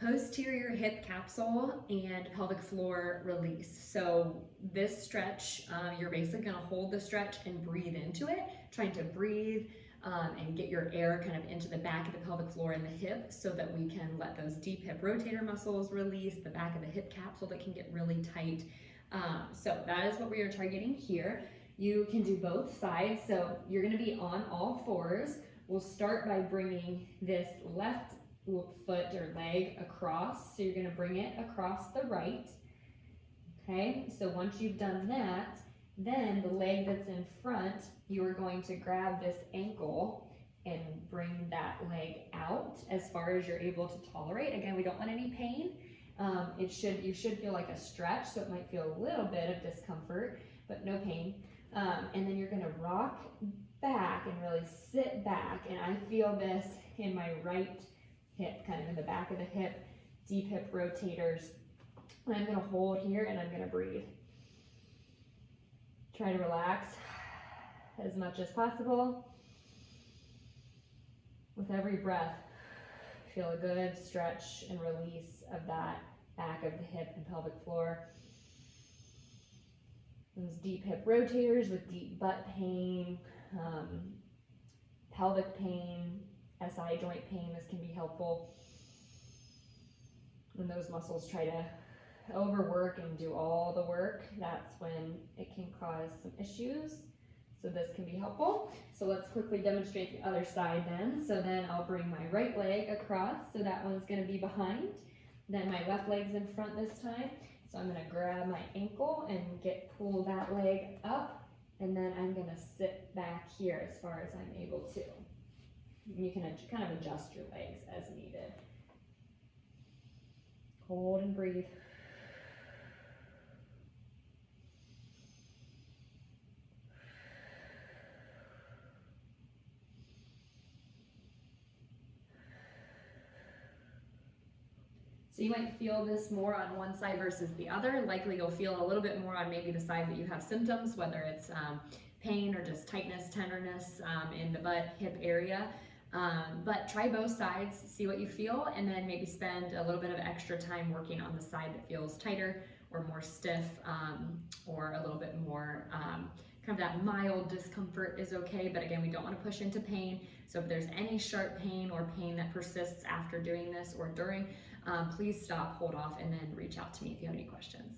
Posterior hip capsule and pelvic floor release. So this stretch, you're basically gonna hold the stretch and breathe into it, trying to breathe and get your air kind of into the back of the pelvic floor and the hip so that we can let those deep hip rotator muscles release, the back of the hip capsule that can get really tight. So that is what we are targeting here. You can do both sides. So you're gonna be on all fours. We'll start by bringing this left foot or leg across. So you're gonna bring it across the right. Okay, so once you've done that, then the leg that's in front, you are going to grab this ankle and bring that leg out as far as you're able to tolerate. Again, we don't want any pain. You should feel like a stretch, so it might feel a little bit of discomfort, but no pain. And then you're gonna rock back and really sit back. And I feel this in my right hip, kind of in the back of the hip, deep hip rotators. And I'm gonna hold here and I'm gonna breathe. Try to relax as much as possible. With every breath, feel a good stretch and release of that back of the hip and pelvic floor. Those deep hip rotators with deep butt pain, pelvic pain, SI joint pain, this can be helpful. When those muscles try to overwork and do all the work, that's when it can cause some issues. So this can be helpful. So let's quickly demonstrate the other side then. So then I'll bring my right leg across. So that one's gonna be behind. Then my left leg's in front this time. So I'm gonna grab my ankle and pull that leg up. And then I'm gonna sit back here as far as I'm able to. You can kind of adjust your legs as needed. Hold and breathe. So you might feel this more on one side versus the other. Likely you'll feel a little bit more on maybe the side that you have symptoms, whether it's pain or just tightness, tenderness in the butt, hip area. But try both sides, see what you feel, and then maybe spend a little bit of extra time working on the side that feels tighter or more stiff or a little bit more kind of that mild discomfort is okay, but again, we don't want to push into pain. So if there's any sharp pain or pain that persists after doing this or during, please stop, hold off, and then reach out to me if you have any questions.